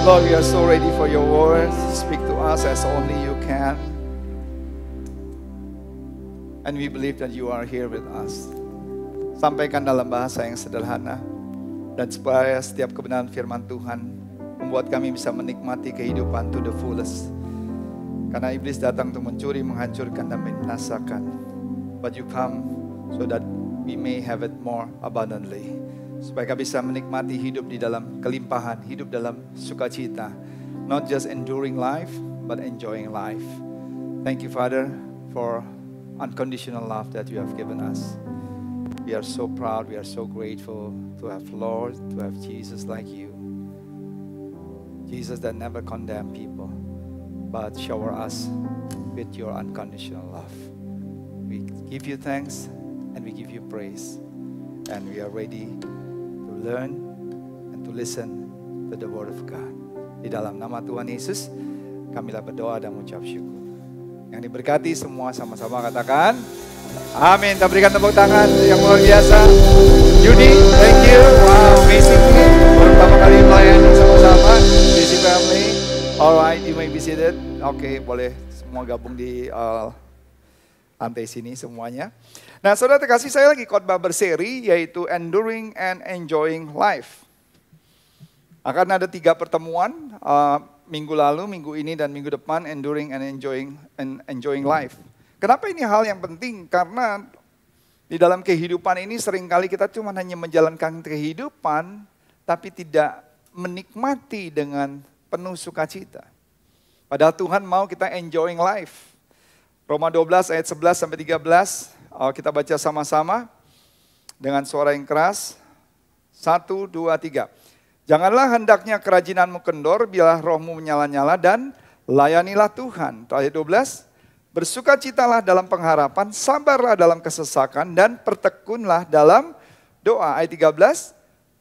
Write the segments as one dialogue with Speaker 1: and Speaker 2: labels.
Speaker 1: Lord, we are so ready for your words. Speak to us as only you can. And we believe that you are here with us. Sampaikan dalam bahasa yang sederhana. Dan supaya setiap kebenaran firman Tuhan membuat kami bisa menikmati kehidupan to the fullest. Karena iblis datang untuk mencuri, menghancurkan, dan membinasakan. But you come so that we may have it more abundantly. Supaya kami bisa menikmati hidup di dalam kelimpahan, hidup dalam sukacita. Not just enduring life, but enjoying life. Thank you, Father, for unconditional love that you have given us. We are so proud, we are so grateful to have Lord, to have Jesus like you. Jesus that never condemned people, but shower us with your unconditional love. We give you thanks and we give you praise. And we are ready to learn and to listen to the word of God. Di dalam nama Tuhan Yesus, kamilah berdoa dan mengucap syukur. Yang diberkati semua sama-sama katakan amin. Kita berikan tepuk tangan yang luar biasa. Judy, thank you. Wow, amazing. Baru pertama kali melayani sama-sama. Busy family. Alright, you may be seated. Oke, boleh semua gabung di lantai sini semuanya. Nah, saudara terkasih, saya lagi khotbah berseri yaitu Enduring and Enjoying Life. Akan ada 3 pertemuan minggu lalu, minggu ini, dan minggu depan. Enduring and Enjoying Life. Kenapa ini hal yang penting? Karena di dalam kehidupan ini seringkali kita cuma hanya menjalankan kehidupan, tapi tidak menikmati dengan penuh sukacita. Padahal Tuhan mau kita enjoying life. Roma 12 ayat 11 sampai 13, kita baca sama-sama dengan suara yang keras. 1, 2, 3. Janganlah hendaknya kerajinanmu kendor, biarlah rohmu menyala-nyala dan layanilah Tuhan. Ayat 12, bersukacitalah dalam pengharapan, sabarlah dalam kesesakan, dan pertekunlah dalam doa. Ayat 13,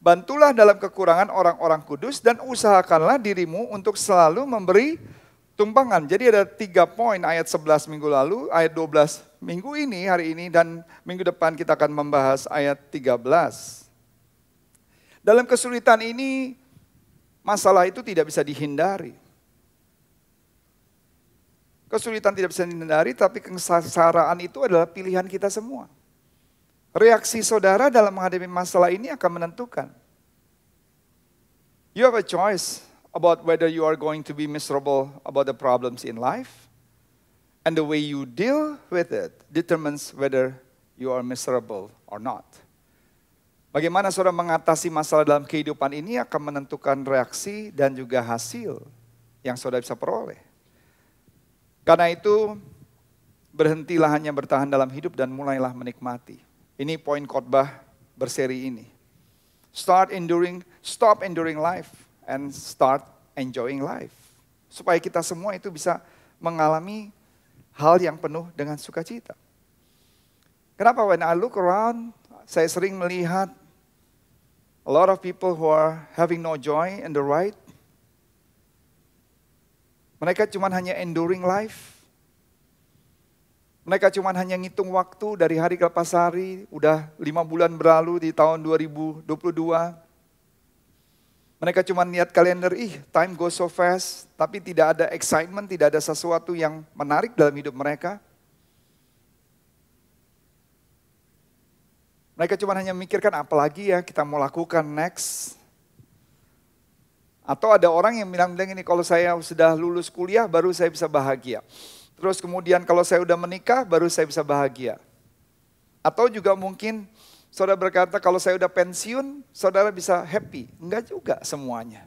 Speaker 1: bantulah dalam kekurangan orang-orang kudus, dan usahakanlah dirimu untuk selalu memberi tumpangan. Jadi ada 3 poin, ayat 11 minggu lalu, ayat 12 minggu ini, hari ini, dan minggu depan kita akan membahas ayat 13. Dalam kesulitan ini, masalah itu tidak bisa dihindari. Kesulitan tidak bisa dihindari, tapi kesengsaraan itu adalah pilihan kita semua. Reaksi saudara dalam menghadapi masalah ini akan menentukan. You have a choice about whether you are going to be miserable about the problems in life. And the way you deal with it determines whether you are miserable or not. Bagaimana saudara mengatasi masalah dalam kehidupan ini akan menentukan reaksi dan juga hasil yang saudara bisa peroleh. Karena itu, berhentilah hanya bertahan dalam hidup dan mulailah menikmati. Ini poin khotbah berseri ini. Stop enduring life and start enjoying life. Supaya kita semua itu bisa mengalami hal yang penuh dengan sukacita. Kenapa? When I look around, saya sering melihat a lot of people who are having no joy in the right. Mereka cuma hanya enduring life. Mereka cuma hanya ngitung waktu dari hari ke lepas hari. Udah 5 bulan berlalu di tahun 2022. Mereka cuma lihat kalender, time goes so fast. Tapi tidak ada excitement, tidak ada sesuatu yang menarik dalam hidup mereka. Mereka cuma hanya memikirkan apa lagi ya kita mau lakukan next. Atau ada orang yang bilang ini, kalau saya sudah lulus kuliah baru saya bisa bahagia. Terus kemudian kalau saya udah menikah baru saya bisa bahagia. Atau juga mungkin saudara berkata kalau saya udah pensiun saudara bisa happy. Enggak juga semuanya.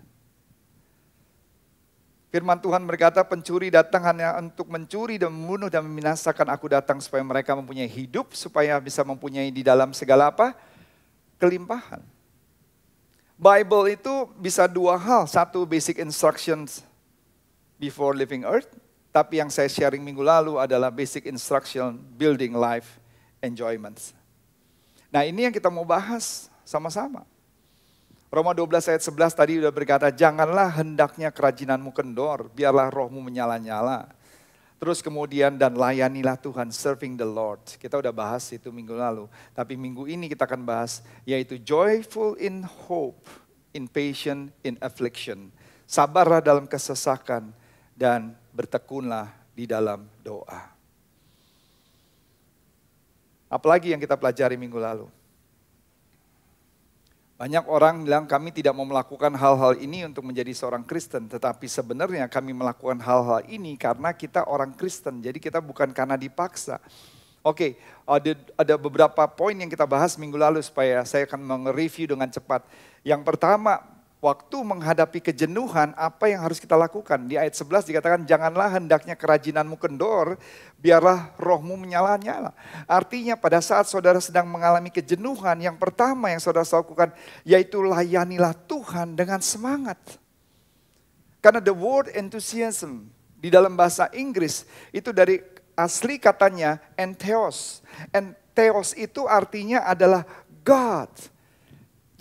Speaker 1: Firman Tuhan berkata pencuri datang hanya untuk mencuri dan membunuh dan membinasakan. Aku datang supaya mereka mempunyai hidup, supaya bisa mempunyai di dalam segala apa? Kelimpahan. Bible itu bisa 2 hal. Satu, basic instructions before leaving earth. Tapi yang saya sharing minggu lalu adalah basic instruction building life enjoyments. Nah, ini yang kita mau bahas sama-sama. Roma 12 ayat 11 tadi sudah berkata, janganlah hendaknya kerajinanmu kendor, biarlah rohmu menyala-nyala. Terus kemudian, dan layanilah Tuhan, serving the Lord. Kita udah bahas itu minggu lalu. Tapi minggu ini kita akan bahas, yaitu joyful in hope, in patient, in affliction. Sabarlah dalam kesesakan dan bertekunlah di dalam doa. Apalagi yang kita pelajari minggu lalu? Banyak orang bilang kami tidak mau melakukan hal-hal ini untuk menjadi seorang Kristen. Tetapi sebenarnya kami melakukan hal-hal ini karena kita orang Kristen. Jadi kita bukan karena dipaksa. Oke, ada beberapa poin yang kita bahas minggu lalu supaya saya akan nge-review dengan cepat. Yang pertama, waktu menghadapi kejenuhan, apa yang harus kita lakukan? Di ayat 11 dikatakan, janganlah hendaknya kerajinanmu kendor, biarlah rohmu menyala-nyala. Artinya pada saat saudara sedang mengalami kejenuhan, yang pertama yang saudara lakukan, yaitu layanilah Tuhan dengan semangat. Karena the word enthusiasm di dalam bahasa Inggris, itu dari asli katanya entheos. Entheos itu artinya adalah God.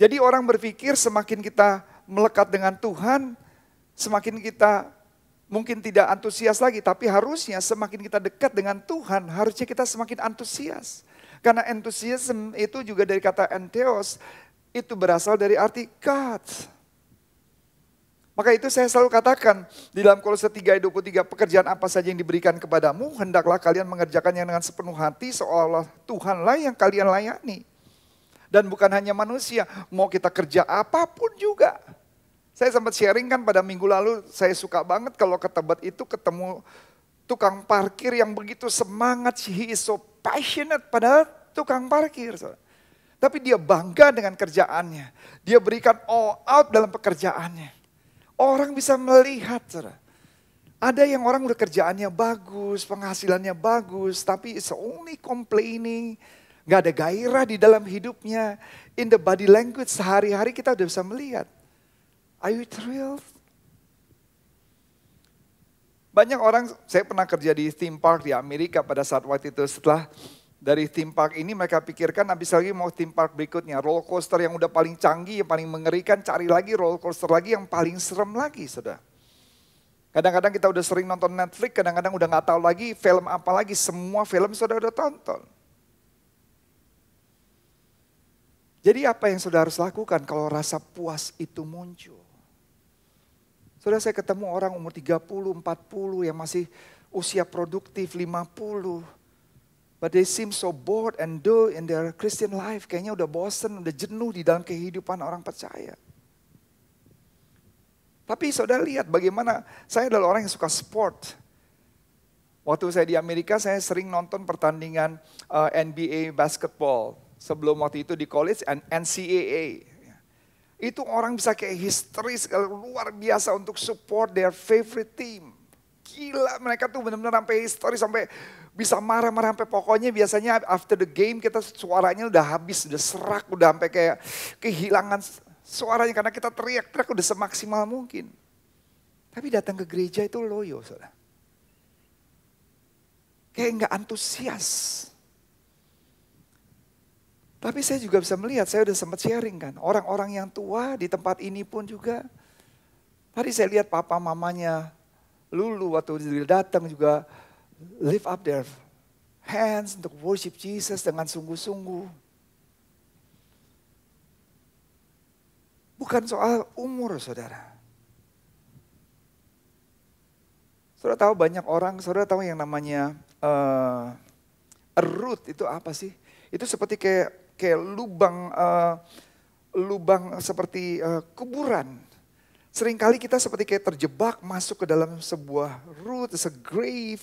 Speaker 1: Jadi orang berpikir semakin kita melekat dengan Tuhan, semakin kita mungkin tidak antusias lagi. Tapi harusnya semakin kita dekat dengan Tuhan, harusnya kita semakin antusias. Karena enthusiasm itu juga dari kata entheos, itu berasal dari arti God. Maka itu saya selalu katakan di dalam Kolose 3 ayat 23, pekerjaan apa saja yang diberikan kepadamu, hendaklah kalian mengerjakannya dengan sepenuh hati, seolah-olah Tuhanlah yang kalian layani. Dan bukan hanya manusia, mau kita kerja apapun juga. Saya sempat sharing kan pada minggu lalu, saya suka banget kalau ke Tebet itu ketemu tukang parkir yang begitu semangat, he is so passionate padahal tukang parkir. Tapi dia bangga dengan kerjaannya, dia berikan all out dalam pekerjaannya. Orang bisa melihat, ada yang orang udah kerjaannya bagus, penghasilannya bagus, tapi it's only complaining. Gak ada gairah di dalam hidupnya. In the body language sehari-hari kita udah bisa melihat. Are you thrilled? Banyak orang, saya pernah kerja di theme park di Amerika pada saat waktu itu. Setelah dari theme park ini mereka pikirkan habis lagi mau theme park berikutnya. Roller coaster yang udah paling canggih, yang paling mengerikan, cari lagi roller coaster lagi yang paling serem lagi, saudara. Kadang-kadang kita udah sering nonton Netflix, kadang-kadang udah gak tahu lagi film apa lagi. Semua film saudara udah tonton. Jadi apa yang saudara harus lakukan kalau rasa puas itu muncul? Saudara, saya ketemu orang umur 30, 40 yang masih usia produktif 50. But they seem so bored and dull in their Christian life. Kayaknya udah bosen, udah jenuh di dalam kehidupan orang percaya. Tapi saudara lihat bagaimana, saya adalah orang yang suka sport. Waktu saya di Amerika saya sering nonton pertandingan NBA basketball. Sebelum waktu itu di college, NCAA. Itu orang bisa kayak histeris, luar biasa untuk support their favorite team. Gila, mereka tuh benar-benar sampai histeris, sampai bisa marah-marah, sampai pokoknya biasanya after the game kita suaranya udah habis, udah serak, udah sampai kayak kehilangan suaranya karena kita teriak-teriak udah semaksimal mungkin. Tapi datang ke gereja itu loyo, saudara. Kayak nggak antusias. Tapi saya juga bisa melihat, saya udah sempat sharing kan. Orang-orang yang tua di tempat ini pun juga. Tadi saya lihat papa mamanya Lulu waktu dia datang juga lift up their hands untuk worship Jesus dengan sungguh-sungguh. Bukan soal umur saudara. Saudara tahu banyak orang, saudara tahu yang namanya root itu apa sih? Itu seperti kayak lubang seperti kuburan. Seringkali kita seperti kayak terjebak masuk ke dalam sebuah root, a grave,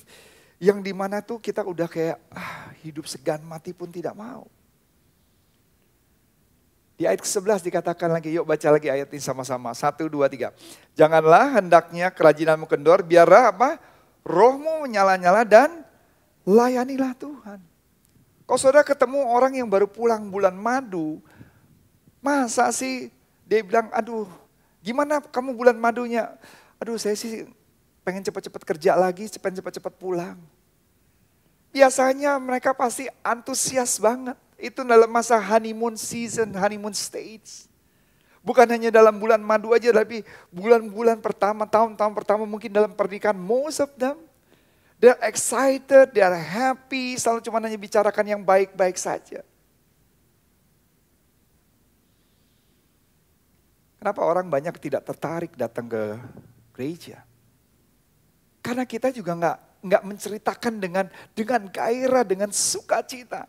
Speaker 1: yang dimana tuh kita udah kayak hidup segan mati pun tidak mau. Di ayat ke-11 dikatakan lagi, yuk baca lagi ayat ini sama-sama. 1, 2, 3. Janganlah hendaknya kerajinanmu kendor, biarlah apa? Rohmu menyala-nyala dan layanilah Tuhan. Kalau saudara ketemu orang yang baru pulang bulan madu, masa sih dia bilang, aduh gimana kamu bulan madunya? Aduh saya sih pengen cepat-cepat kerja lagi, pengen cepat-cepat pulang. Biasanya mereka pasti antusias banget. Itu dalam masa honeymoon season, honeymoon stage. Bukan hanya dalam bulan madu aja, tapi bulan-bulan pertama, tahun-tahun pertama mungkin dalam pernikahan, most of them. They're excited, they're happy, selalu cuma hanya bicarakan yang baik-baik saja. Kenapa orang banyak tidak tertarik datang ke gereja? Karena kita juga nggak menceritakan dengan gairah, dengan sukacita.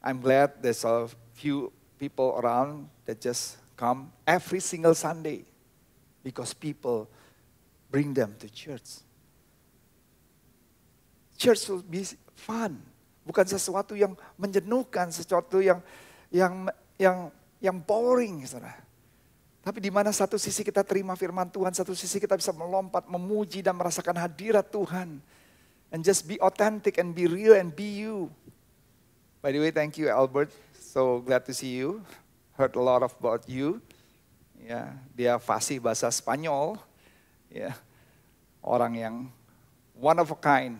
Speaker 1: I'm glad there's a few people around that just come every single Sunday because people bring them to church. Church will be fun, bukan sesuatu yang menjenuhkan, sesuatu yang boring, saudara. Tapi di mana satu sisi kita terima firman Tuhan, satu sisi kita bisa melompat, memuji dan merasakan hadirat Tuhan. And just be authentic and be real and be you. By the way, thank you Albert. So glad to see you. Heard a lot about you. Ya, dia fasih bahasa Spanyol. Ya, orang yang one of a kind.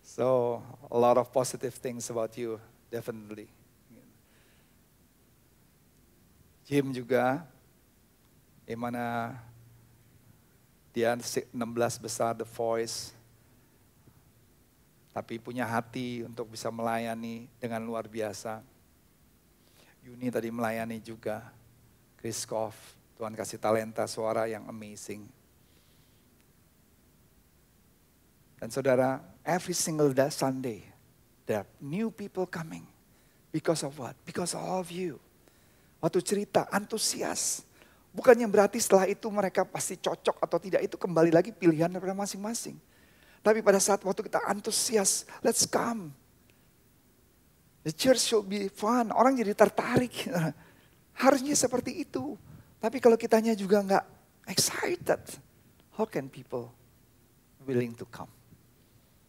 Speaker 1: So a lot of positive things about you, definitely. Jim juga, di mana dia 16 besar The Voice. Tapi punya hati untuk bisa melayani dengan luar biasa. Yuni tadi melayani juga. Kriskoff, Tuhan kasih talenta suara yang amazing. Dan saudara, every single Sunday, there are new people coming. Because of what? Because of all of you. Waktu cerita, antusias. Bukannya berarti setelah itu mereka pasti cocok atau tidak. Itu kembali lagi pilihan daripada masing-masing. Tapi pada saat waktu kita antusias, let's come. The church should be fun. Orang jadi tertarik. Harusnya seperti itu. Tapi kalau kitanya juga nggak excited, how can people willing to come?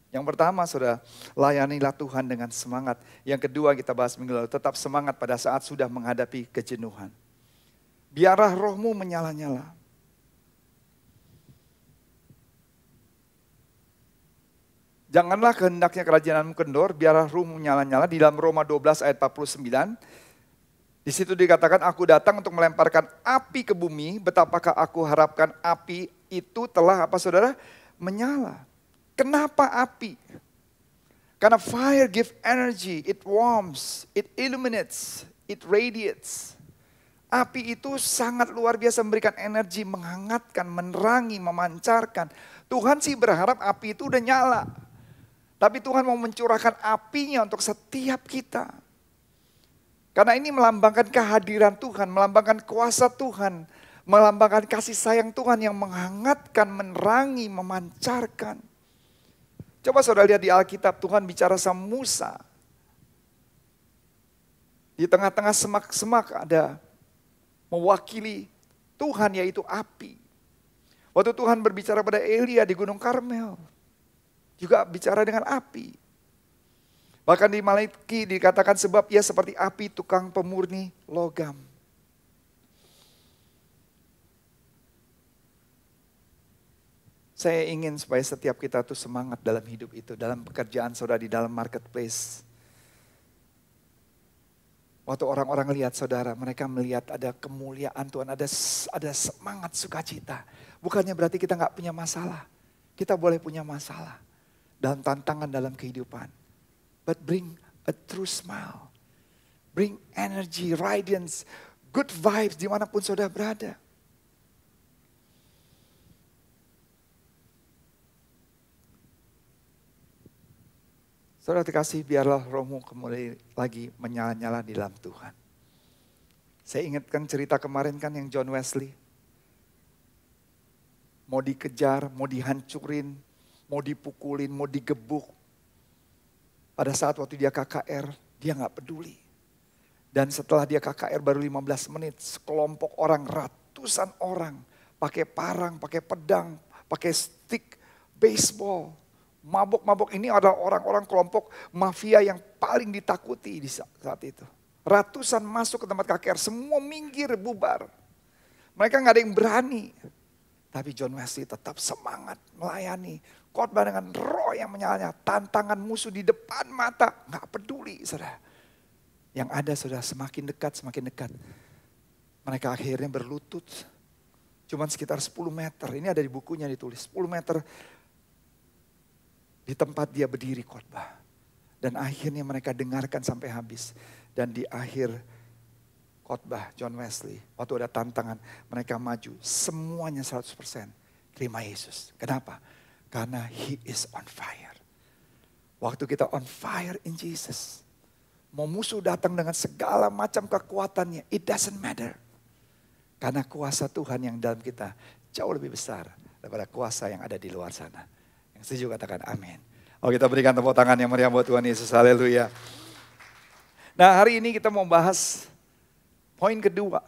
Speaker 1: Yang pertama, saudara, layanilah Tuhan dengan semangat. Yang kedua kita bahas minggu lalu, tetap semangat pada saat sudah menghadapi kejenuhan. Biarlah rohmu menyala-nyala. Janganlah kehendaknya kerajaanmu kendor, biarlah rohmu menyala-nyala. Di dalam Roma 12 ayat 49, di situ dikatakan, aku datang untuk melemparkan api ke bumi, betapakah aku harapkan api itu telah apa saudara? Menyala. Kenapa api? Karena fire give energy, it warms, it illuminates, it radiates. Api itu sangat luar biasa memberikan energi, menghangatkan, menerangi, memancarkan. Tuhan sih berharap api itu udah nyala. Tapi Tuhan mau mencurahkan apinya untuk setiap kita. Karena ini melambangkan kehadiran Tuhan, melambangkan kuasa Tuhan, melambangkan kasih sayang Tuhan yang menghangatkan, menerangi, memancarkan. Coba saudara lihat di Alkitab, Tuhan bicara sama Musa. Di tengah-tengah semak-semak ada mewakili Tuhan, yaitu api. Waktu Tuhan berbicara pada Elia di Gunung Karmel, juga bicara dengan api. Bahkan di Malaki dikatakan sebab ia seperti api tukang pemurni logam. Saya ingin supaya setiap kita tuh semangat dalam hidup itu, dalam pekerjaan saudara di dalam marketplace. Waktu orang-orang lihat saudara, mereka melihat ada kemuliaan Tuhan, ada semangat sukacita. Bukannya berarti kita nggak punya masalah. Kita boleh punya masalah dalam tantangan dalam kehidupan. But bring a true smile. Bring energy, radiance, good vibes dimanapun saudara berada. Saudara terkasih, biarlah rohmu kembali lagi menyala-nyala di dalam Tuhan. Saya ingatkan cerita kemarin kan yang John Wesley. Mau dikejar, mau dihancurin, mau dipukulin, mau digebuk. Pada saat waktu dia KKR, dia gak peduli. Dan setelah dia KKR baru 15 menit, sekelompok orang, ratusan orang, pakai parang, pakai pedang, pakai stick, baseball. Mabok-mabok ini adalah orang-orang kelompok mafia yang paling ditakuti di saat itu. Ratusan masuk ke tempat KKR, semua minggir, bubar. Mereka gak ada yang berani. Tapi John Wesley tetap semangat melayani. Khotbah dengan roh yang menyala, tantangan musuh di depan mata. Gak peduli, saudara. Yang ada saudara semakin dekat, semakin dekat. Mereka akhirnya berlutut. Cuman sekitar 10 meter, ini ada di bukunya ditulis. 10 meter di tempat dia berdiri khotbah. Dan akhirnya mereka dengarkan sampai habis. Dan di akhir khotbah John Wesley. Waktu ada tantangan, mereka maju. Semuanya 100% terima Yesus. Kenapa? Karena He is on fire. Waktu kita on fire in Jesus. Mau musuh datang dengan segala macam kekuatannya. It doesn't matter. Karena kuasa Tuhan yang dalam kita jauh lebih besar daripada kuasa yang ada di luar sana. Yang setuju katakan amin. Oh, kita berikan tepuk tangan yang meriah buat Tuhan Yesus. Haleluya. Nah, hari ini kita mau bahas poin kedua.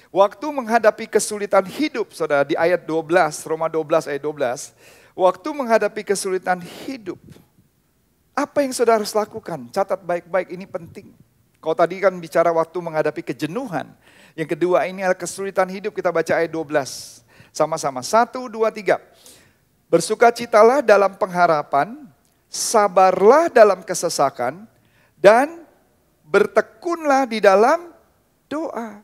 Speaker 1: Waktu menghadapi kesulitan hidup, saudara, di ayat 12, Roma 12 ayat 12. Waktu menghadapi kesulitan hidup, apa yang saudara harus lakukan? Catat baik-baik, ini penting. Kalau tadi kan bicara waktu menghadapi kejenuhan. Yang kedua ini adalah kesulitan hidup, kita baca ayat 12. Sama-sama, 1, 2, 3. Bersukacitalah dalam pengharapan, sabarlah dalam kesesakan, dan bertekunlah di dalam doa.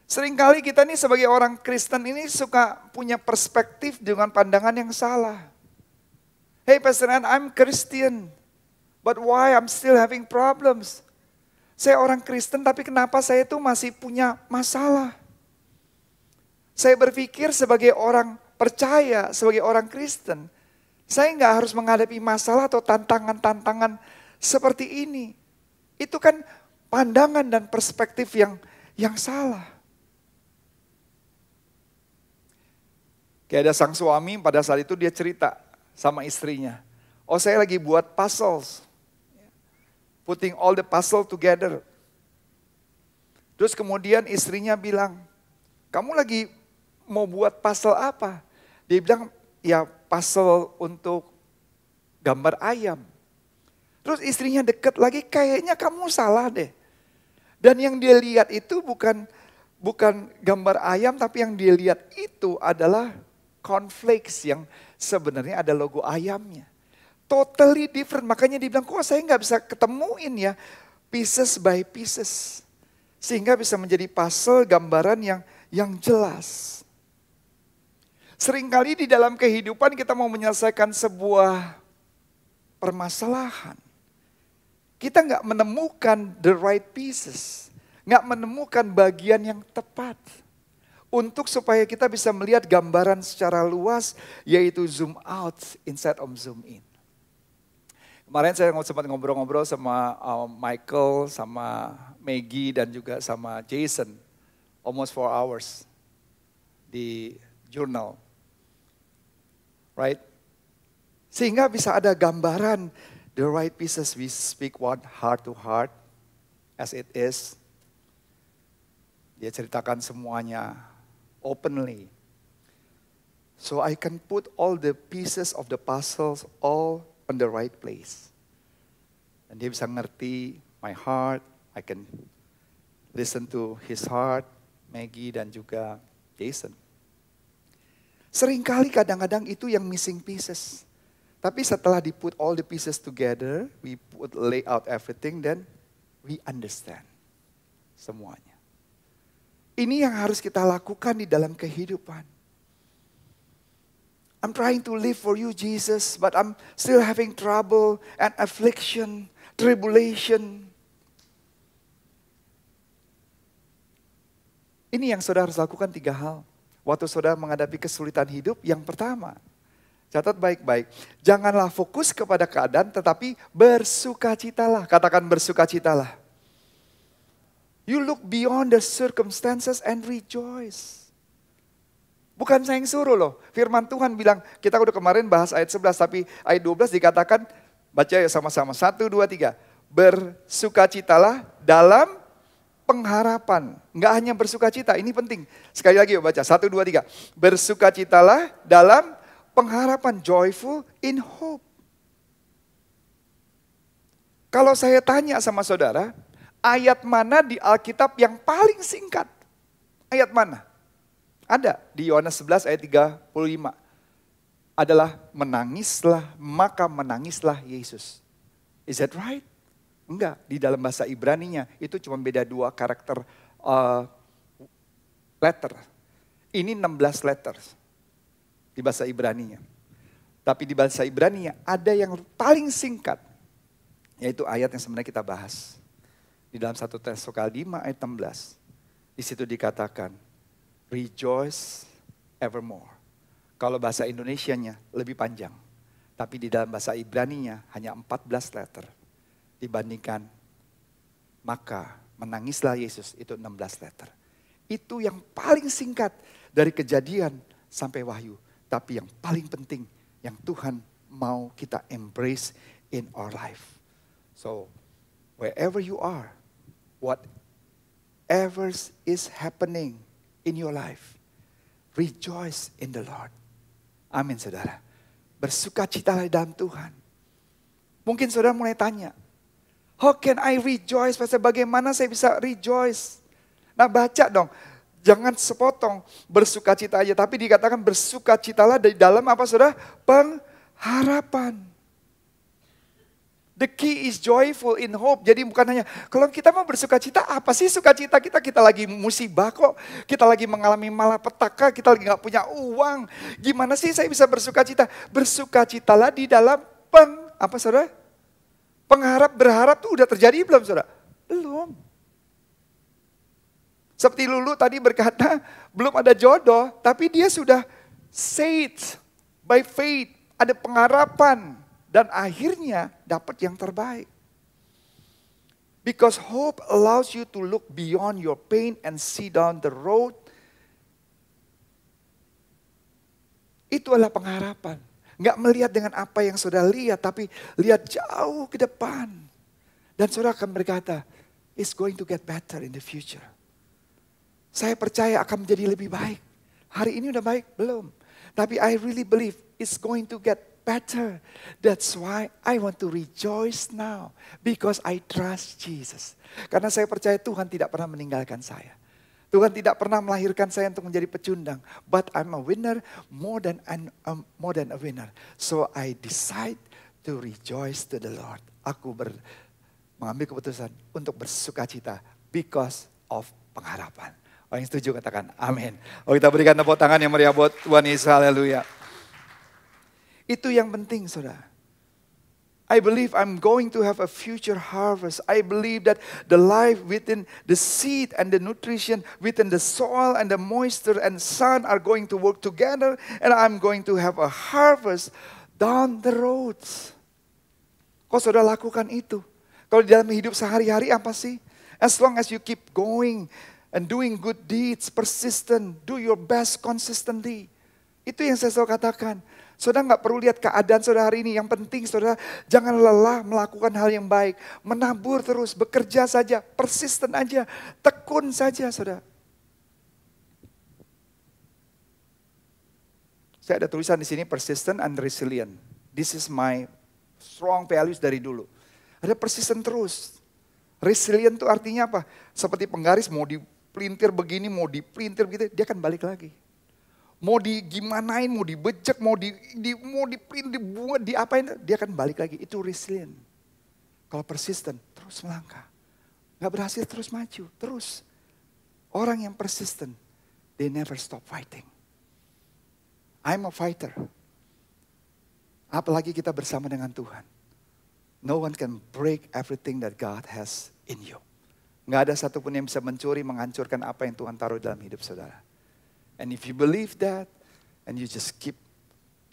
Speaker 1: Seringkali kita nih sebagai orang Kristen ini suka punya perspektif dengan pandangan yang salah. Hey Pastor Ann, I'm Christian, but why I'm still having problems? Saya orang Kristen tapi kenapa saya itu masih punya masalah? Saya berpikir sebagai orang percaya, sebagai orang Kristen, saya nggak harus menghadapi masalah atau tantangan-tantangan seperti ini. Itu kan pandangan dan perspektif yang salah. Kayak ada sang suami pada saat itu dia cerita sama istrinya. Oh, saya lagi buat puzzles. Putting all the puzzle together. Terus kemudian istrinya bilang, kamu lagi mau buat puzzle apa? Dia bilang, ya puzzle untuk gambar ayam. Terus istrinya deket lagi, kayaknya kamu salah deh. Dan yang dia lihat itu bukan gambar ayam, tapi yang dia lihat itu adalah cornflakes yang sebenarnya ada logo ayamnya. Totally different, makanya dia bilang, kok saya nggak bisa ketemuin ya pieces by pieces. Sehingga bisa menjadi puzzle gambaran yang jelas. Seringkali di dalam kehidupan kita mau menyelesaikan sebuah permasalahan. Kita nggak menemukan the right pieces. Nggak menemukan bagian yang tepat. Untuk supaya kita bisa melihat gambaran secara luas, yaitu zoom out instead of zoom in. Kemarin saya sempat ngobrol-ngobrol sama Michael, sama Maggie, dan juga sama Jason. Almost 4 hours di journal. Right? Sehingga bisa ada gambaran the right pieces. We speak one heart to heart as it is. Dia ceritakan semuanya openly. So I can put all the pieces of the puzzles all on the right place. Dan dia bisa ngerti my heart. I can listen to his heart, Maggie dan juga Jason. Seringkali kadang-kadang itu yang missing pieces. Tapi setelah di put all the pieces together, we lay out everything, then we understand semuanya. Ini yang harus kita lakukan di dalam kehidupan. I'm trying to live for you, Jesus, but I'm still having trouble and affliction, tribulation. Ini yang saudara harus lakukan 3 hal. Waktu saudara menghadapi kesulitan hidup, yang pertama, catat baik-baik. Janganlah fokus kepada keadaan, tetapi bersukacitalah. Katakan bersukacitalah. You look beyond the circumstances and rejoice. Bukan saya yang suruh loh. Firman Tuhan bilang, kita udah kemarin bahas ayat 11, tapi ayat 12 dikatakan, baca ya sama-sama. 1, 2, 3. Bersukacitalah dalam pengharapan. Enggak hanya bersukacita, ini penting. Sekali lagi yuk baca, 1, 2, 3. Bersukacitalah dalam pengharapan, joyful in hope. Kalau saya tanya sama saudara, ayat mana di Alkitab yang paling singkat? Ayat mana? Ada di Yohanes 11 ayat 35. Adalah menangislah, maka menangislah Yesus. Is that right? Enggak, di dalam bahasa Ibraninya itu cuma beda 2 karakter letter. Ini 16 letters di bahasa Ibraninya. Tapi di bahasa Ibraninya ada yang paling singkat, yaitu ayat yang sebenarnya kita bahas. Di dalam 1 Tesalonika 5 ayat 16. Di situ dikatakan, rejoice evermore. Kalau bahasa Indonesianya lebih panjang. Tapi di dalam bahasa Ibraninya hanya 14 letter. Dibandingkan maka menangislah Yesus itu 16 letter. Itu yang paling singkat dari Kejadian sampai Wahyu. Tapi yang paling penting yang Tuhan mau kita embrace in our life. So wherever you are, whatever is happening in your life, rejoice in the Lord. Amin saudara. Bersukacitalah dalam Tuhan. Mungkin saudara mulai tanya, how can I rejoice? Pastor, bagaimana saya bisa rejoice? Nah baca dong, jangan sepotong bersukacita aja. Tapi dikatakan bersukacitalah dari dalam apa saudara? Pengharapan. The key is joyful in hope. Jadi bukan hanya, kalau kita mau bersukacita, apa sih sukacita kita? Kita lagi musibah kok. Kita lagi mengalami malapetaka, kita lagi gak punya uang. Gimana sih saya bisa bersukacita? Bersukacitalah di dalam apa saudara? Berharap tuh udah terjadi belum saudara? Belum. Seperti Lulu tadi berkata, belum ada jodoh, tapi dia sudah saved by faith. Ada pengharapan. Dan akhirnya dapat yang terbaik. Because hope allows you to look beyond your pain and see down the road. Itu adalah pengharapan. Nggak melihat dengan apa yang saudara lihat, tapi lihat jauh ke depan. Dan saudara akan berkata, it's going to get better in the future. Saya percaya akan menjadi lebih baik. Hari ini udah baik? Belum. Tapi I really believe it's going to get better. That's why I want to rejoice now. Because I trust Jesus. Karena saya percaya Tuhan tidak pernah meninggalkan saya. Tuhan tidak pernah melahirkan saya untuk menjadi pecundang. But I'm a winner more than a winner. So I decide to rejoice to the Lord. Aku mengambil keputusan untuk bersukacita because of pengharapan. Orang yang setuju katakan amin. Oh, kita berikan tepuk tangan yang meriah buat Tuhan Yesus. Haleluya. Itu yang penting saudara. I believe I'm going to have a future harvest. I believe that the life within the seed and the nutrition within the soil and the moisture and sun are going to work together. And I'm going to have a harvest down the roads. Kok saudara lakukan itu? Kalau di dalam hidup sehari-hari apa sih? As long as you keep going and doing good deeds, persistent, do your best consistently. Itu yang saya selalu katakan. Saudara nggak perlu lihat keadaan saudara hari ini. Yang penting saudara jangan lelah melakukan hal yang baik. Menabur terus, bekerja saja, persisten aja, tekun saja saudara. Saya ada tulisan di sini persistent and resilient. This is my strong values dari dulu. Ada persisten terus. Resilient itu artinya apa? Seperti penggaris mau dipelintir begini, mau dipelintir begitu, dia akan balik lagi. Mau digimanain, mau dibejek, mau diprint, dibuat, diapain, dia akan balik lagi. Itu resilient. Kalau persisten, terus melangkah. Gak berhasil, terus maju, terus. Orang yang persisten, they never stop fighting. I'm a fighter. Apalagi kita bersama dengan Tuhan. No one can break everything that God has in you. Gak ada satupun yang bisa mencuri, menghancurkan apa yang Tuhan taruh dalam hidup saudara. And if you believe that, and you just keep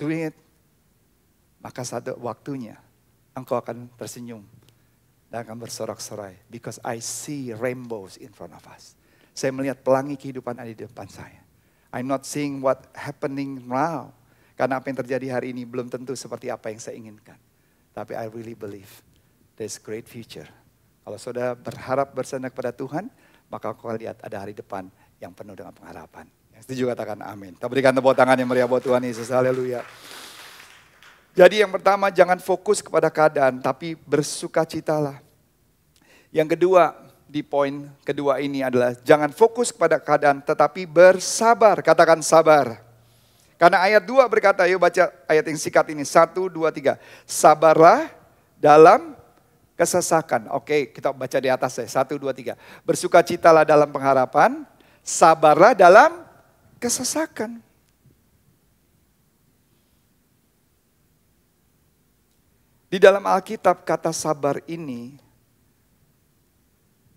Speaker 1: doing it, maka satu waktunya engkau akan tersenyum dan akan bersorak-sorai. Because I see rainbows in front of us. Saya melihat pelangi kehidupan ada di depan saya. I'm not seeing what happening now. Karena apa yang terjadi hari ini belum tentu seperti apa yang saya inginkan. Tapi I really believe there's great future. Kalau saudara berharap bersandar kepada Tuhan, maka kau lihat ada hari depan yang penuh dengan pengharapan. Setuju katakan amin. Kita berikan tepuk tangan yang meriah buat Tuhan Yesus. Haleluya. Jadi yang pertama jangan fokus kepada keadaan tapi bersukacitalah. Yang kedua di poin kedua ini adalah jangan fokus kepada keadaan tetapi bersabar. Katakan sabar. Karena ayat 2 berkata, ayo baca ayat yang singkat ini. 1, 2, 3. Sabarlah dalam kesesakan. Oke, kita baca di atas ya. 1, 2, 3. Bersukacitalah dalam pengharapan. Sabarlah dalam kesesakan. Di dalam Alkitab kata sabar ini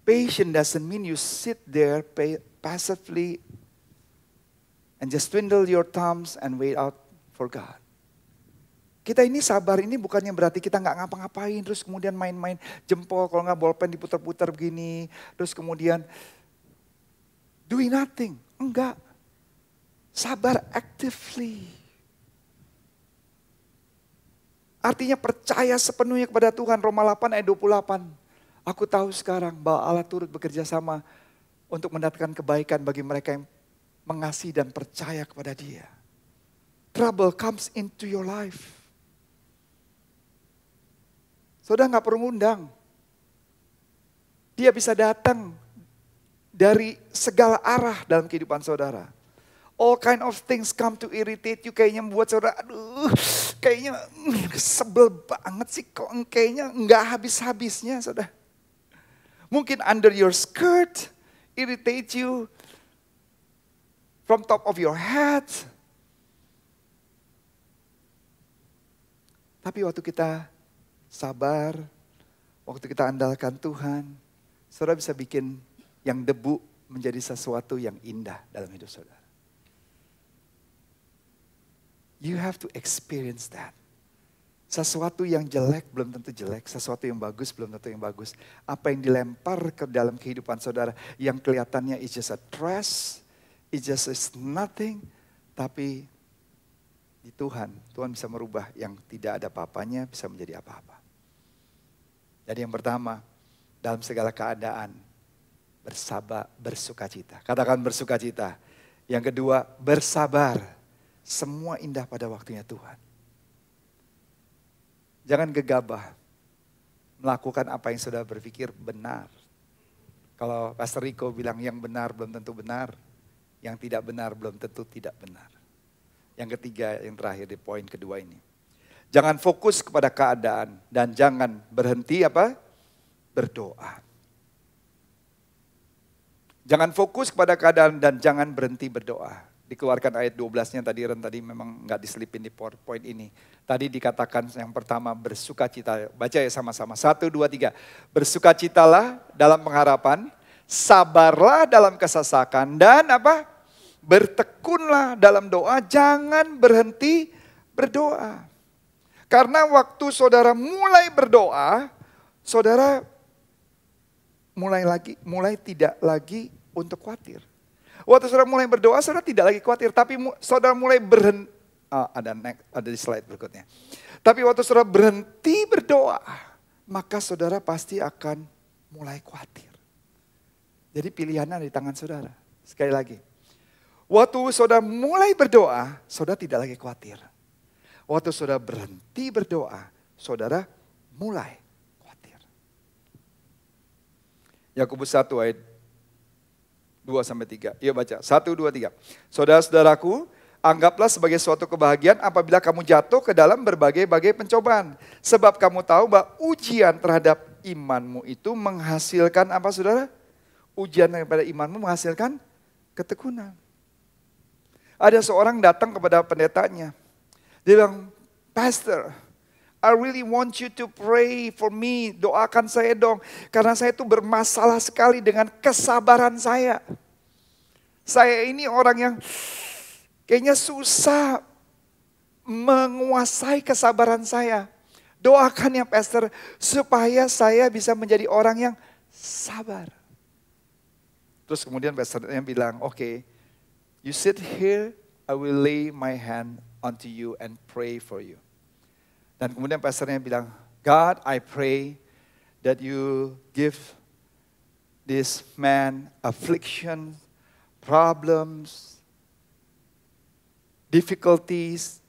Speaker 1: Patient doesn't mean you sit there passively and just twiddle your thumbs and wait out for God. Kita ini sabar ini bukannya berarti kita nggak ngapa-ngapain, terus kemudian main-main jempol, kalau nggak bolpen diputar-putar begini, terus kemudian doing nothing. Enggak. Sabar actively. Artinya percaya sepenuhnya kepada Tuhan. Roma 8 ayat 28. Aku tahu sekarang bahwa Allah turut bekerja sama untuk mendatangkan kebaikan bagi mereka yang mengasihi dan percaya kepada Dia. Trouble comes into your life. Saudara nggak perlu ngundang. Dia bisa datang dari segala arah dalam kehidupan saudara. All kind of things come to irritate you. Kayaknya membuat saudara, aduh, kayaknya sebel banget sih. Kok kayaknya nggak habis-habisnya, saudara. Mungkin under your skirt, irritate you. From top of your head. Tapi waktu kita sabar, waktu kita andalkan Tuhan, saudara bisa bikin yang debu menjadi sesuatu yang indah dalam hidup saudara. You have to experience that. Sesuatu yang jelek belum tentu jelek, sesuatu yang bagus belum tentu yang bagus. Apa yang dilempar ke dalam kehidupan saudara yang kelihatannya is just a trash, it just is nothing, tapi di Tuhan bisa merubah yang tidak ada apa-apanya bisa menjadi apa-apa. Jadi yang pertama, dalam segala keadaan bersabar, bersukacita. Katakan bersukacita. Yang kedua, bersabar. Semua indah pada waktunya Tuhan. Jangan gegabah melakukan apa yang sudah berpikir benar. Kalau Pastor Rico bilang yang benar belum tentu benar, yang tidak benar belum tentu tidak benar. Yang ketiga, yang terakhir di poin kedua ini. Jangan fokus kepada keadaan dan jangan berhenti apa? Berdoa. Jangan fokus kepada keadaan dan jangan berhenti berdoa. Dikeluarkan ayat 12-nya tadi memang nggak diselipin di poin ini. Tadi dikatakan yang pertama bersukacita. Baca ya sama-sama. 1, 2, 3. Bersukacitalah dalam pengharapan, sabarlah dalam kesesakan, dan apa? Bertekunlah dalam doa, jangan berhenti berdoa. Karena waktu saudara mulai berdoa, saudara mulai tidak lagi untuk khawatir. Waktu saudara mulai berdoa, saudara tidak lagi khawatir. Tapi saudara mulai berhenti. Ada di slide berikutnya. Tapi waktu saudara berhenti berdoa, maka saudara pasti akan mulai khawatir. Jadi pilihannya ada di tangan saudara. Sekali lagi. Waktu saudara mulai berdoa, saudara tidak lagi khawatir. Waktu saudara berhenti berdoa, saudara mulai khawatir. Yakobus 1 ayat 2-3. Yuk baca. 1, 2, 3. Saudara-saudaraku, anggaplah sebagai suatu kebahagiaan apabila kamu jatuh ke dalam berbagai-bagai pencobaan. Sebab kamu tahu bahwa ujian terhadap imanmu itu menghasilkan apa saudara? Ujian daripada imanmu menghasilkan ketekunan. Ada seorang datang kepada pendetanya. Dia bilang, Pastor, I really want you to pray for me. Doakan saya dong. Karena saya itu bermasalah sekali dengan kesabaran saya. Saya ini orang yang kayaknya susah menguasai kesabaran saya. Doakan ya Pastor, supaya saya bisa menjadi orang yang sabar. Terus kemudian pastornya bilang, okay, you sit here, I will lay my hand onto you and pray for you. Dan kemudian pastornya bilang, God, I pray that you give this man affliction, problems, difficulties.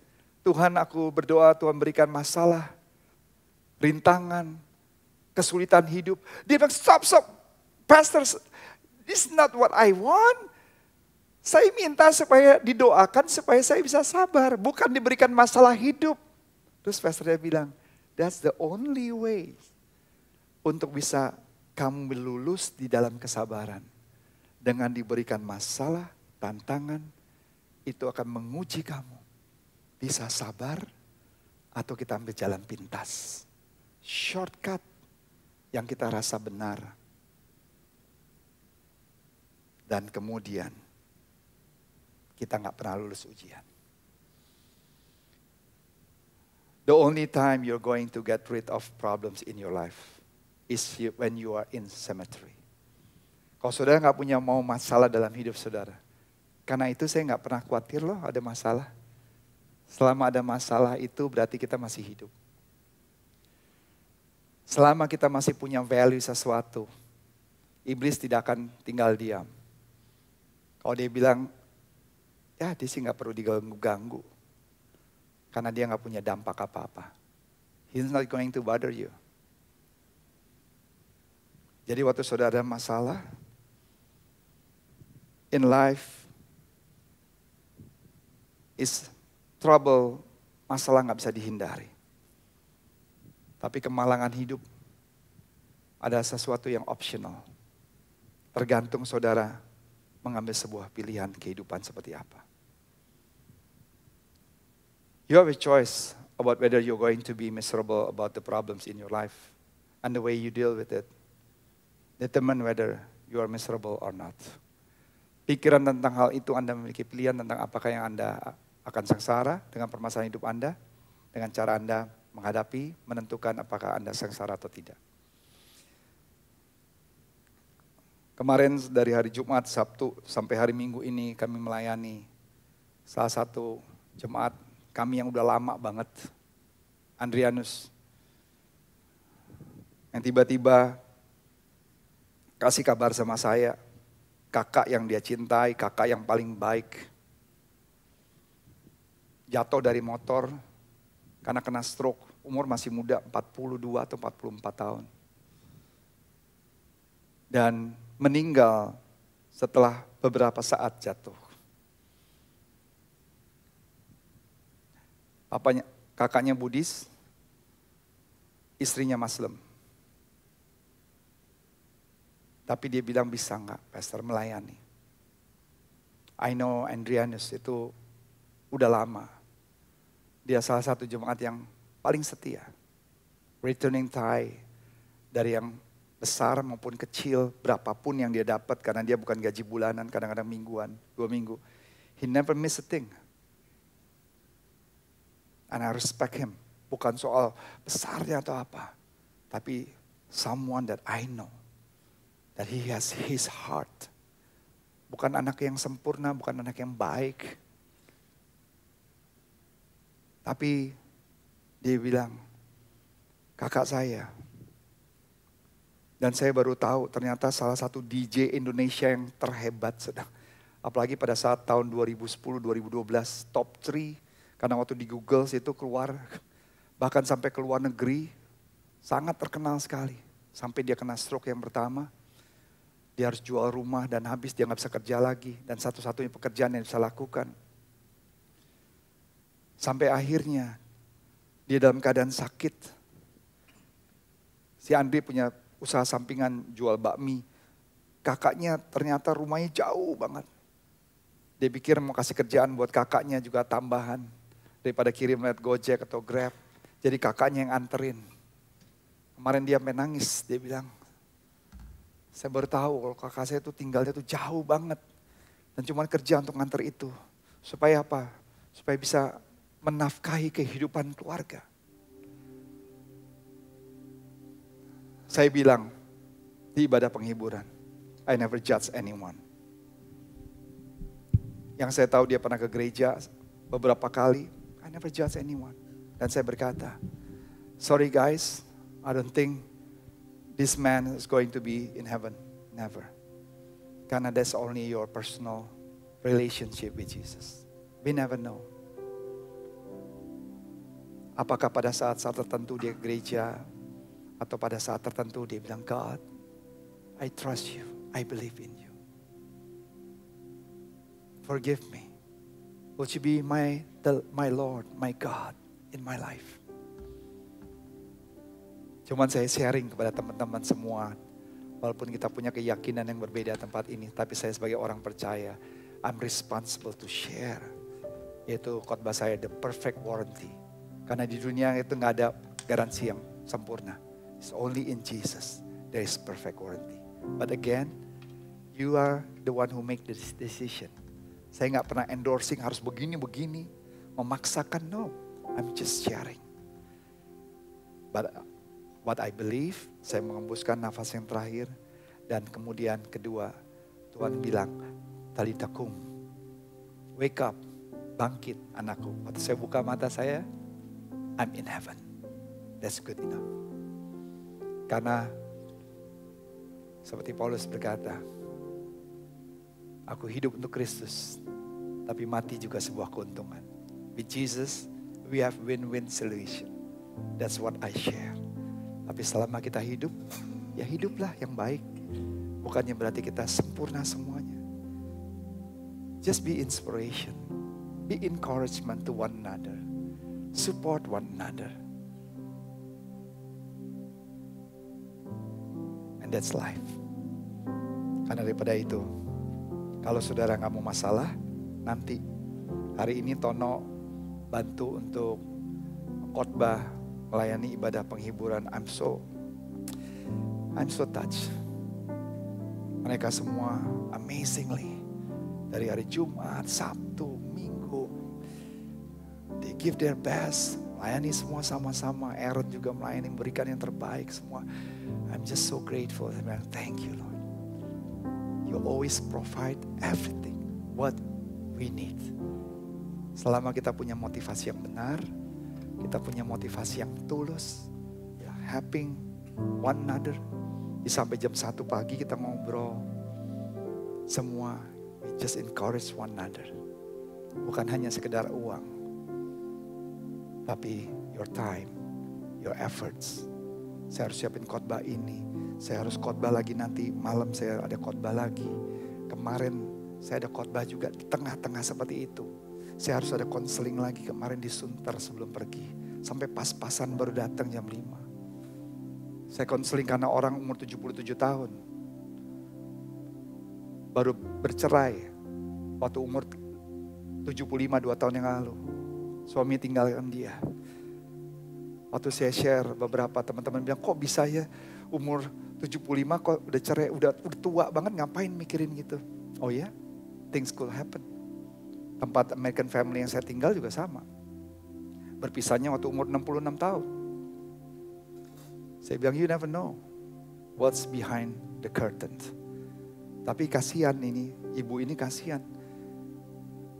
Speaker 1: Tuhan, aku berdoa Tuhan berikan masalah, rintangan, kesulitan hidup. Dia bilang, stop, Pastor, this is not what I want. Saya minta supaya didoakan supaya saya bisa sabar, bukan diberikan masalah hidup. Terus pastornya bilang, that's the only way untuk bisa kamu lulus di dalam kesabaran. Dengan diberikan masalah, tantangan, itu akan menguji kamu. Bisa sabar atau kita ambil jalan pintas. Shortcut yang kita rasa benar. Dan kemudian kita nggak pernah lulus ujian. The only time you're going to get rid of problems in your life is when you are in cemetery. Kalau saudara nggak punya mau masalah dalam hidup saudara, karena itu saya nggak pernah khawatir loh ada masalah. Selama ada masalah itu berarti kita masih hidup. Selama kita masih punya value sesuatu, iblis tidak akan tinggal diam. Kalau dia bilang, ya dia sih nggak perlu diganggu-ganggu. Karena dia nggak punya dampak apa-apa. He's not going to bother you. Jadi waktu saudara ada masalah, in life is trouble, masalah nggak bisa dihindari. Tapi kemalangan hidup ada sesuatu yang optional. Tergantung saudara mengambil sebuah pilihan kehidupan seperti apa. You have a choice about whether you're going to be miserable about the problems in your life and the way you deal with it. Determine whether you are miserable or not. Pikiran tentang hal itu Anda memiliki pilihan tentang apakah yang Anda akan sengsara dengan permasalahan hidup Anda, dengan cara Anda menghadapi, menentukan apakah Anda sengsara atau tidak. Kemarin dari hari Jumat, Sabtu, sampai hari Minggu ini kami melayani salah satu jemaat kami yang udah lama banget, Andrianus, yang tiba-tiba kasih kabar sama saya, kakak yang dia cintai, kakak yang paling baik, jatuh dari motor karena kena stroke, umur masih muda, 42 atau 44 tahun. Dan meninggal setelah beberapa saat jatuh. Kakaknya Buddhis, istrinya Muslim. Tapi dia bilang bisa nggak, Pastor, melayani. I know Andrianus itu udah lama. Dia salah satu jemaat yang paling setia. Returning tithe dari yang besar maupun kecil, berapapun yang dia dapat karena dia bukan gaji bulanan, kadang-kadang mingguan, 2 minggu. He never miss a thing. And I respect him. Bukan soal besarnya atau apa. Tapi someone that I know. That he has his heart. Bukan anak yang sempurna, bukan anak yang baik. Tapi dia bilang, kakak saya. Dan saya baru tahu ternyata salah satu DJ Indonesia yang terhebat sedang. Apalagi pada saat tahun 2010-2012, top 3. Karena waktu di Google itu keluar, bahkan sampai ke luar negeri, sangat terkenal sekali. Sampai dia kena stroke yang pertama, dia harus jual rumah dan habis dia nggak bisa kerja lagi. Dan satu-satunya pekerjaan yang bisa lakukan. Sampai akhirnya, dia dalam keadaan sakit. Si Andri punya usaha sampingan jual bakmi. Kakaknya ternyata rumahnya jauh banget. Dia pikir mau kasih kerjaan buat kakaknya juga tambahan. Daripada kirim lewat Gojek atau Grab. Jadi kakaknya yang anterin. Kemarin dia menangis, dia bilang, saya baru tahu kalau kakak saya itu tinggalnya tuh jauh banget. Dan cuma kerja untuk nganter itu. Supaya apa? Supaya bisa menafkahi kehidupan keluarga. Saya bilang di ibadah penghiburan, I never judge anyone. Yang saya tahu dia pernah ke gereja beberapa kali, I never judge anyone. Dan saya berkata, sorry guys, I don't think this man is going to be in heaven. Never. Karena that's only your personal relationship with Jesus. We never know. Apakah pada saat-saat tertentu dia ke gereja, atau pada saat tertentu dia bilang, God, I trust you, I believe in you. Forgive me. Would you be my Lord, my God in my life? Cuman saya sharing kepada teman-teman semua. Walaupun kita punya keyakinan yang berbeda tempat ini. Tapi saya sebagai orang percaya, I'm responsible to share. Yaitu khotbah saya, the perfect warranty. Karena di dunia itu gak ada garansi yang sempurna. It's only in Jesus there is perfect warranty. But again, You are the one who make this decision. Saya nggak pernah endorsing harus begini-begini, memaksakan. No, I'm just sharing. But what I believe, saya mengembuskan nafas yang terakhir. Dan kemudian kedua, Tuhan bilang, Talita kum, wake up, bangkit anakku. Waktu saya buka mata saya, I'm in heaven. That's good enough. Karena seperti Paulus berkata, aku hidup untuk Kristus, tapi mati juga sebuah keuntungan. With Jesus, we have win-win solution. That's what I share. Tapi selama kita hidup, ya hiduplah yang baik. Bukannya berarti kita sempurna semuanya. Just be inspiration. Be encouragement to one another. Support one another. And that's life. Karena daripada itu, kalau saudara nggak mau masalah, nanti hari ini Tono bantu untuk khotbah, melayani ibadah penghiburan. I'm so touched. Mereka semua amazingly dari hari Jumat, Sabtu, Minggu, they give their best. Melayani semua sama-sama. Aaron juga melayani, memberikan yang terbaik semua. I'm just so grateful. Thank you, Lord. You always provide everything what we need. Selama kita punya motivasi yang benar, kita punya motivasi yang tulus, ya, helping one another. Sampai jam 1 pagi kita ngobrol. Semua, we just encourage one another. Bukan hanya sekedar uang, tapi your time, your efforts. Saya harus siapin khotbah ini. Saya harus khotbah lagi nanti malam, saya ada khotbah lagi. Kemarin saya ada khotbah juga di tengah-tengah seperti itu. Saya harus ada konseling lagi kemarin di Sunter sebelum pergi. Sampai pas-pasan baru datang jam 5. Saya konseling karena orang umur 77 tahun. Baru bercerai waktu umur 75, 2 tahun yang lalu. Suami tinggalkan dia. Waktu saya share, beberapa teman-teman bilang, kok bisa ya umur 75 kok udah cerai, udah tua banget, ngapain mikirin gitu. Oh ya, things could happen. Tempat American Family yang saya tinggal juga sama. Berpisahnya waktu umur 66 tahun. Saya bilang, you never know what's behind the curtain. Tapi kasihan ini, ibu ini kasihan.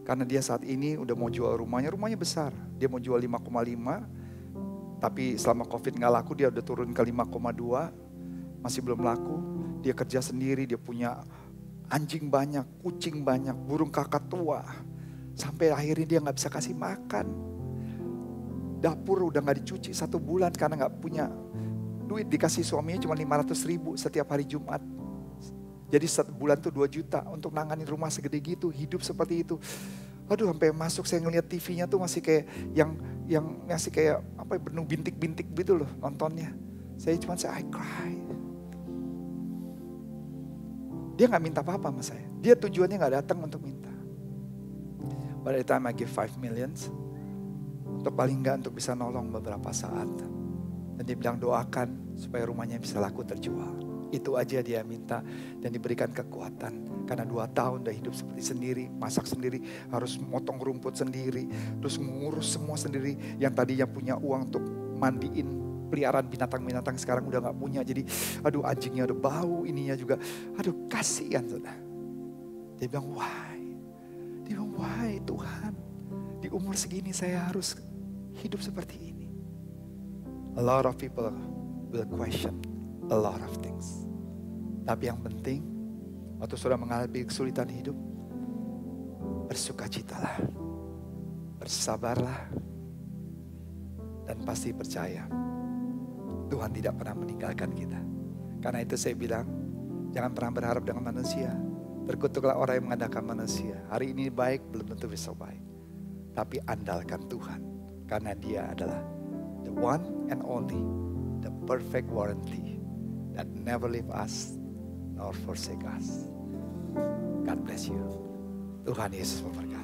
Speaker 1: Karena dia saat ini udah mau jual rumahnya besar. Dia mau jual 5,5, tapi selama COVID gak laku dia udah turun ke 5,2. Masih belum laku. Dia kerja sendiri, dia punya anjing banyak, kucing banyak, burung kakak tua. Sampai akhirnya dia gak bisa kasih makan. Dapur udah gak dicuci 1 bulan karena gak punya duit. Dikasih suaminya cuma 500.000 setiap hari Jumat. Jadi 1 bulan tuh 2 juta untuk nanganin rumah segede gitu, hidup seperti itu. Aduh, sampai masuk saya ngeliat TV-nya tuh masih kayak yang masih kayak apa penuh bintik-bintik gitu loh nontonnya. Saya cuma I cry. Dia nggak minta apa-apa sama saya. Dia tujuannya nggak datang untuk minta. By the time I give 5 million, untuk paling nggak untuk bisa nolong beberapa saat. Dan dia bilang doakan supaya rumahnya bisa laku terjual. Itu aja dia minta dan diberikan kekuatan. Karena 2 tahun udah hidup seperti sendiri, masak sendiri, harus motong rumput sendiri, terus ngurus semua sendiri. Yang tadinya punya uang untuk mandiin peliharaan binatang-binatang sekarang udah gak punya. Jadi aduh anjingnya udah bau, ininya juga. Aduh kasihan saudara. Dia bilang why? Dia bilang why Tuhan? Di umur segini saya harus hidup seperti ini. A lot of people will question a lot of things. Tapi yang penting, waktu sudah mengalami kesulitan hidup, bersukacitalah, bersabarlah, dan pasti percaya Tuhan tidak pernah meninggalkan kita. Karena itu saya bilang, jangan pernah berharap dengan manusia. Terkutuklah orang yang mengandalkan manusia. Hari ini baik, belum tentu besok baik. Tapi andalkan Tuhan, karena Dia adalah the one and only, the perfect warranty that never leave us nor forsake us. God bless you. Tuhan Yesus memberkati.